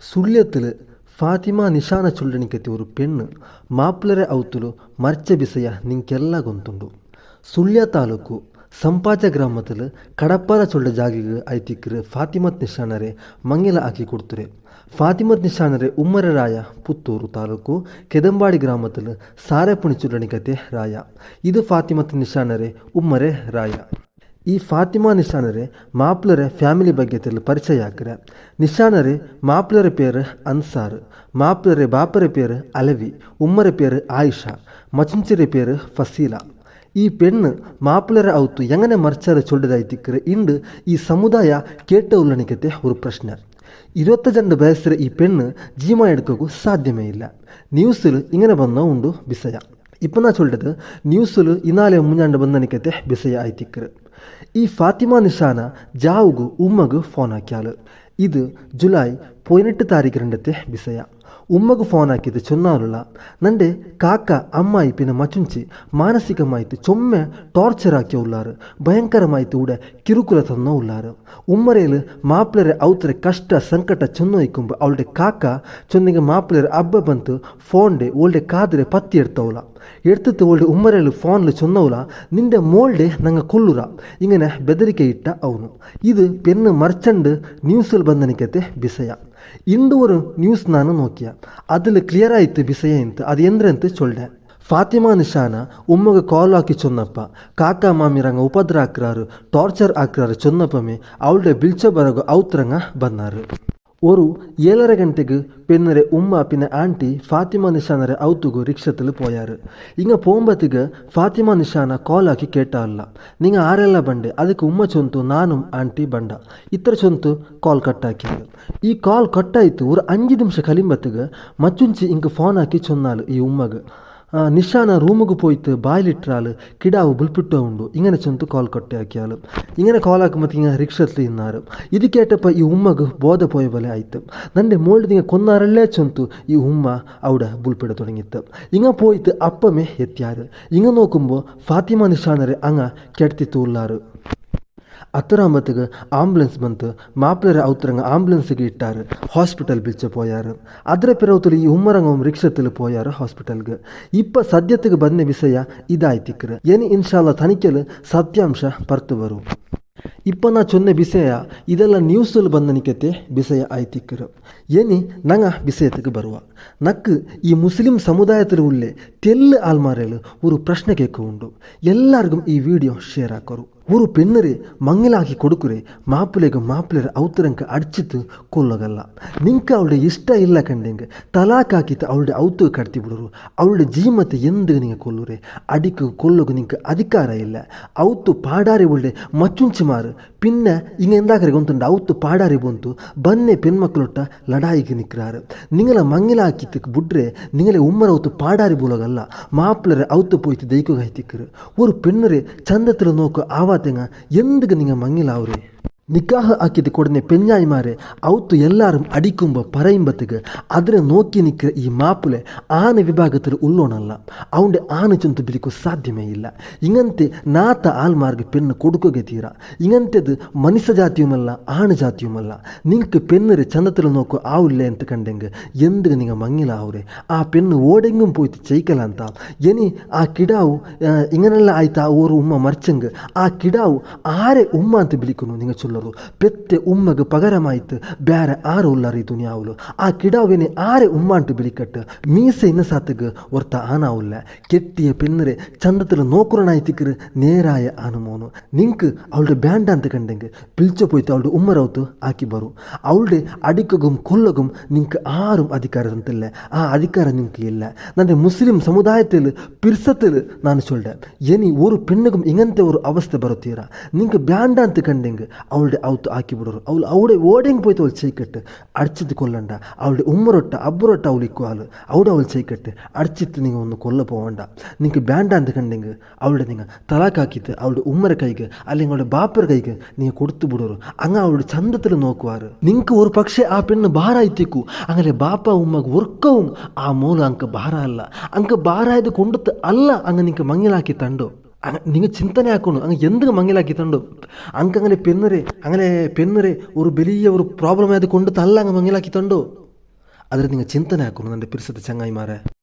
ಸುಳ್ಯത്തിൽ ಫಾತಿಮಾ ನಿಶಾನ ಚೊಲ್ಲಣಿಕತಿ ಒಂದು ಪೆಣ್ಣು ಮಾಪ್ಲರೆ ಅವತುಲು ಮರ್ಚ ಬಿಸೆಯ ನಿಂಕೆಲ್ಲ ಗೊತ್ತುಂಡು. ಸುಳ್ಯ ತಾಲೂಕು ಸಂಪಾಜ ಗ್ರಾಮത്തിൽ ಕಡಪಾರ ಚೊಲ್ಲ ಜಾಗಿಗೆ ಐತಿಕ್ರೆ ಫಾತಿಮತ್ ನಿಶಾನರೆ ಮಂಗೆಲ ಹಾಕಿ ಕೊಡ್ತುರೆ. ಫಾತಿಮತ್ ನಿಶಾನರೆ ಉಮ್ಮರೆ ರಾಯ ಪುತ್ತೂರು ತಾಲೂಕು ಕೆದಂಬಾಡಿ ಗ್ರಾಮത്തിൽ ಸಾರೆಪುಣಿ ಚೊಲ್ಲಣಿಕತೆ ರಾಯ. ಇದು ಫಾತಿಮತ್ ನಿಶಾನರೆ ಉಮ್ಮರೆ ರಾಯ. ಈ ಫಾತಿಮಾ ನಿಶಾನರೆ ಮಾಪ್ಲರೆ ಫ್ಯಾಮಿಲಿ ಬಗ್ಗೆ ಪರಿಚಯ ಹಾಕ್ರೆ. ನಿಶಾನರೆ ಮಾಪ್ಲರೆ പേര് അൻസാർ, മാപ്പിളരെ ബാപ്പരെ പേര് അലവി, ഉമ്മരെ പേര് ആയിഷ, മച്ചുഞ്ചിരെ പേര് ഫസീല. ഈ പെണ്ണ് മാപ്പിളരെ ഔത്തു എങ്ങനെ മറിച്ചാറ് ചൊല്ലതായിത്തിക്കറ് ഇണ്ട് ഈ സമുദായ കേട്ട ഉള്ളണിക്കത്തെ ഒരു പ്രശ്ന. 22 വയസ്സിലെ ഈ പെണ്ണ് ജീമ എടുക്കൂ സാധ്യമേ ഇല്ല. ന്യൂസിൽ ഇങ്ങനെ വന്നോ ഉണ്ടു ബിസയ. ഇപ്പം ഞാൻ ചൊല്ലത് ന്യൂസിൽ ഇന്നാലെ മുഞ്ഞാണ്ട് ಬಂದನಿಕತೆ ಬಿಸಯ ಆಯ್ತಿಕ್ಕರು. ಈ ಫಾತಿಮಾ ನಿಶಾನ ಜಾವುಗು ಉಮ್ಮಗು ಫೋನ್ ಹಾಕ್ಯಾಳು. ಇದು ಜುಲೈ 18 ತಾರೀಖಿರಂಡತೆ ಬಿಸಯ. ഉമ്മക്ക് ഫോൺ ആക്കിയത് ചൊന്നാലുള്ള നൻ്റെ കാക്ക അമ്മായി പിന്നെ മച്ചുഞ്ചി മാനസികമായിട്ട് ചൊമ്മ ടോർച്ചറാക്കിയ ഉള്ളാറ്, ഭയങ്കരമായിട്ട് ഇവിടെ കിരുക്കുല തന്ന ഉള്ളാറ്. ഉമ്മരയിൽ മാപ്പിളരെ ഔത്തരെ കഷ്ട ಸಂಕಟ ಚೊನ್ನೊಯ್ക്കുമ്പോൾ ಅವളുടെ കാക്ക ചൊന്നിಗೆ മാപ്പിളരെ ಅಬ್ಬ ಬಂತು ಫೋನ್ಡೆ ಓಲ್ಡೆ ಕಾದ್ರೆ ಪತ್ತಿ എടുത്തവള. എടുത്തിട്ട് ഓൾടെ ഉമ്മരയിൽ ഫോണിൽ ചൊന്നവള നിന്റെ മോൾടെ ഞങ്ങൾ കൊല്ലുറ ഇങ്ങനെ ബെദരിക്കെ ഇട്ട അവನು. ഇത് പെണ്ണ് മർച്ചണ്ട് ന്യൂസിൽ ಬಂದನಿಕತೆ ಬಿಸಯ. ಇಂದು ഒരു ನ್ಯೂಸ್ ನಾನು ನೋಕಿಯ അതിൽ ಕ್ಲಿಯರ್ ಆಯಿತು ಬಿಸಯ ಅಂತ ಅದು ಎಂದ್ರಂತ ಚೊಲ್ಡೆ. ಫಾತಿಮಾ ನಿಶಾನ ಉಮ್ಮಗೆ ಕಾಲ್ ಹಾಕಿ ಚೊನ್ನಪ್ಪ ಕಾಕ ಮಾಮಿರಂಗ ಉಪದ್ರ ಹಾಕ್ರಾರು ಟಾರ್ಚರ್ ಹಾಕ್ರಾರು ಚೊನ್ನಪ್ಪಮೆ ಅವಳ್ಡೆ ಬಿಲ್ಚ ಬರಗು ಔತ್ರಂಗ ಬಂದಾರು. ഒരു 7:30 ಗಂಟೆಗೆ പെണ്ണരെ ഉമ്മ പിന്നെ ആൻറ്റി ഫാത്തിമ നിഷാനരെ ഔത്തുകു റിക്ഷത്തിൽ പോയാറ്. ഇങ്ങ പോകുമ്പത്തിക്ക് ഫാത്തിമ നിഷാന ಕಾಲ್ ಹಾಕಿ ಕೇಟಾಲ್ಲ, ನಿಂಗ ಆರೆಲ್ಲ ಬಂಡೆ ಅದಕ್ಕೆ ಉಮ್ಮ ಚೊಂತು ನಾನುം ಆಂಟಿ ಬಂಡ ಇತರ ಚೊಂತು ಕಾಲ್ ಕಟ್ಟಾಕಿದ್ರು. ಈ ಕಾಲ್ ಕಟ್ಟಾಯಿತು ഒരു 5 ನಿಮಿಷ ಕಲಿಂಬತ್ತಿಗೆ ಮಚ್ಚುಂಚಿ ಇಂಕ ಫೋನ್ ಹಾಕಿ ಚೊನ್ನಾಳು ಈ ഉമ്മക്ക്. നിഷാന റൂമുക്ക് പോയിട്ട് ബായിലിട്ടാല് കിടാവ് ബുൾപ്പിട്ടോ ഉണ്ടു ഇങ്ങനെ ചെന്ന് കോൾ കൊട്ടെ ആക്കിയാലും ഇങ്ങനെ കോൾ ആക്കുമ്പോൾ ഇങ്ങനെ റിക്ഷത്തിൽ ഇന്നാറും. ഇത് കേട്ടപ്പോൾ ഈ ഉമ്മക്ക് ബോധ പോയ പോലെ ആയിട്ട് നൻ്റെ മോളിൽ നിങ്ങൾ കൊന്നാറല്ലേ ചെന്തു ഈ ഉമ്മ അവിടെ ബുൾപ്പിട തുടങ്ങിയിട്ട് ഇങ്ങനെ പോയിട്ട് അപ്പമേ എത്തിയാറ്. ഇങ്ങനെ നോക്കുമ്പോൾ ഫാത്തിമ നിഷാനരെ അങ്ങ ಕೆಡ್ತಿತ್ತು ഉള്ളാറ്. ಹತ್ತರಾಂಬತ್ತಿಗೆ ಆಂಬುಲೆನ್ಸ್ ಬಂತು. ಮಾಪ್ಲರೆ ಔತ್ರಂಗ ಆಂಬುಲೆನ್ಸಿಗೆ ಇಟ್ಟಾರು, ಹಾಸ್ಪಿಟಲ್ ಬಿಚ್ಚ പോയാറ്. ಅದರ ಪಿರವತಲು ಈ ಉಮ್ಮರಂಗಂ ರಿಕ್ಷത്തിൽ പോയാറ് ಹಾಸ್ಪಿಟಲ್ಗೆ. ಇಪ್ಪ ಸದ್ಯತೆಗೆ ಬಂದ ವಿಷಯ ಇದಾಯ್ತಿಕ್ರೆ. ಏನಿ ಇನ್ಶಾಲ್ಲ ತನಿಖೆಲು ಸತ್ಯಾಂಶ ಪರ್ತು ಬರು. ಇಪ್ಪ ನಾ ಚೊನ್ನೆ ಬಿಸೆಯ ಇದೆಲ್ಲ ನ್ಯೂಸಲ್ಲಿ ಬಂದನಿಕತೆ ಬಿಸೆಯ ಆಯ್ತಿಕ್ಕರು. ಏನಿ ನಂಗ ಬಿಸೆಯತ್ತಿಗೆ ಬರುವ ನಕ್ಕು ಈ ಮುಸ್ಲಿಂ ಸಮುದಾಯത്തിൽ ഉള്ളെ തെല്ല് ആൾമാരേൽ ഒരു പ്രശ്ന കേൾക്കുന്നുണ്ട്. എല്ലാവർക്കും ഈ വീഡിയോ ഷെയർ ആക്കറു. ഒരു പെണ്ണരെ മങ്ങിലാക്കി കൊടുക്കുരെ മാപ്പിളരെ ഔത്തരങ്ക അടിച്ചിട്ട് കൊല്ലകല്ല. നിങ്ങൾക്ക് അവളുടെ ഇഷ്ട ಇಲ್ಲ കണ്ടെങ്കിൽ തലാക്കാക്കിയിട്ട് അവളുടെ ഔത്ത് കടത്തി വിടರು. അവളുടെ ജീവത്തെ എന്ത് നിങ്ങൾ കൊല്ലുരെ അടിക്ക് കൊല്ലുക നിങ്ങൾക്ക് അധികാര ഇല്ല. ഔത്ത് പാടാരെ ഉಳ್ಳೆ മച്ചുഞ്ചിമാർ പിന്നെ ഇങ്ങ എന്താക്കರೆ ಗೊತ್ತುಂಟು ಔತ್ತು ಪಾಡಾರಿ ಬಂತು ಬನ್ನೆ പെൺമക്കളൊട്ട ಲಡಾಯಿಗೆ ನಿಕ್ರಾರು. നിങ്ങളെ മങ്ങിലാക്കിയിട്ട് ബുഡ്രെ നിങ്ങളെ ഉമ്മര ഔത്ത് പാടാരി പോലകല്ല മാപ്പിളരെ ഔത്ത് പോയിട്ട് ദൈക്കുക ഹൈത്തിക്കറ്. ഒരു പെണ്ണരെ ചന്തത്തിൽ നോക്കുക ആവാത്തെങ്ങ എന്തൊക്കെ നിങ്ങൾ മങ്ങിലാവരെ. നിക്കാഹ് ആക്കിയിട്ട് കൊടുന്ന പെഞ്ഞായിമാരെ ഔത്ത് എല്ലാവരും അടിക്കുമ്പോൾ പറയുമ്പത്തേക്ക് അതിനെ നോക്കി നിൽക്കുക ഈ മാപ്പിളെ ആന വിഭാഗത്തിൽ ഉള്ളോണല്ല. അവൻ്റെ ആന ചെന്തു ബിലിക്കു സാധ്യമേ ഇല്ല. ഇങ്ങനത്തെ നാത്ത ആൾമാർക്ക് പെണ്ണ് കൊടുക്കുക തീര. ഇങ്ങനത്തേത് മനുഷ്യ ജാതിയുമല്ല ആണ് ജാതിയുമല്ല. നിങ്ങൾക്ക് പെണ്ണര് ചന്തത്തിൽ നോക്കുക ആവില്ല എന്ന് കണ്ടെങ്കിൽ എന്തൊക്കെ നിങ്ങൾ മങ്ങിലാവരെ. ആ പെണ്ണ് ഓടെങ്കും പോയിട്ട് ചെയ്ക്കലാന്ത ഇനി ആ കിടാവ് ഇങ്ങനെല്ലാം ആയിട്ട് ആ ഒരു ഉമ്മ മറിച്ചെങ്കിൽ ആ കിടാവ് ആരെ ഉമ്മ ಅಂತ ಬಿಲಿക്കുന്നു നിങ്ങൾ ചൊല്ലರು. പെത്തെ ഉമ്മക്ക് പകരമായിട്ട് ಬೇರೆ ആരും ഉള്ളാറ് ഈ ദുനിയാവില്. ആ കിടാവിനെ ആരെ ഉമ്മാണ്ട് ബിലിക്കട്ട് മീസ ഇന്ന സാത്തക്ക് ഒർത്ത ആനാവില്ല. കെട്ടിയ പെണ്ണരെ ചന്തത്തിൽ നോക്കുറനായിത്തിക്കറ് നേരായ ആനുമോನು. നിങ്ങൾക്ക് അവളുടെ ಬ್ಯಾಂಡ ಅಂತ കണ്ടെങ്കിൽ പിളിച്ചു പോയിട്ട് അവളുടെ ഉമ്മറൗത്ത് ആക്കി ബറു. അവളുടെ അടിക്കകും കൊല്ലകും നിങ്ങൾക്ക് ആരും അധികാരത്തില്ല. ആ അധികാരം നിങ്ങൾക്ക് ഇല്ല. ನನ್ನ ಮುಸ್ಲಿಂ ಸಮುದಾಯത്തിൽ ಪಿರ್ಸത്തിൽ ನಾನು ಚೊಲ್ಡೆ ಏನಿ ഒരു പെണ്ണുകും ഇങ്ങനത്തെ ഒരു അവസ്ഥ ಬರುತ್ತೀರಾ. നിങ്ങൾക്ക് ಬ್ಯಾಂಡ ಅಂತ കണ്ടെങ്കിൽ അവളുടെ ഔത്ത് ആക്കി വിടರು. അവൾ അവിടെ ഓടെങ്കിൽ പോയിട്ട് അവൾ ചെയ്ക്കട്ട് അടിച്ചിട്ട് കൊല്ലണ്ട. അവളുടെ ഉമ്മറൊട്ട അബ്ബുറൊട്ട അവളിക്കു ആൾ അവിടെ അവൾ ചെയ്ക്കട്ട് അടിച്ചിട്ട് നിങ്ങൾ ഒന്ന് കൊല്ല പോകണ്ട. നിങ്ങൾക്ക് ಬ್ಯಾಂಡ ಅಂತ കണ്ടെങ്കിൽ അവളുടെ നിങ്ങൾ തലാക്കാക്കിയിട്ട് അവളുടെ ഉമ്മര കൈക്ക് അല്ലെങ്കിൽ അവളുടെ ബാപ്പര കൈക്ക് നിങ്ങൾ കൊടുത്തു വിടರು. അങ്ങ് അവളുടെ ചന്തത്തിൽ നോക്കുവാറ്. നിങ്ങൾക്ക് ഒരു പക്ഷേ ആ പെണ്ണ് ഭാരായിത്തേക്കു അങ്ങനെ ബാപ്പ ഉമ്മക്ക് ഒർക്കവും ആ മൂല അങ്ക് ഭാര അല്ല. അങ്ക് ഭാരായത് കൊണ്ടത്ത് അല്ല അങ്ങ് നിങ്ങൾക്ക് മങ്ങിലാക്കി തണ്ടോ. നിങ്ങൾ ചിന്തನೆ ಹಾಕೊಂಡು ಹಂಗೆ ಎಂದಿಗೆ ಮಂಗಿಲಾಕಿ ತಂಡು ಅಂಕಂಗನೆ ಪೆನ್ನರೆ അങ്ങനെ പെണ്ണരെ ഒരു വലിയ ഒരു പ്രോബ്ലം ആയത് കൊണ്ട് തല്ല അങ്ങ് മങ്ങിലാക്കി തണ്ടോ. ಆದರೆ നിങ്ങൾ ಚಿಂತನೆ ಹಾಕೋಣ ನನ್ನ ಪಿರಿಸದ ಚಂಗಾಯಿ ಮಾರೆ.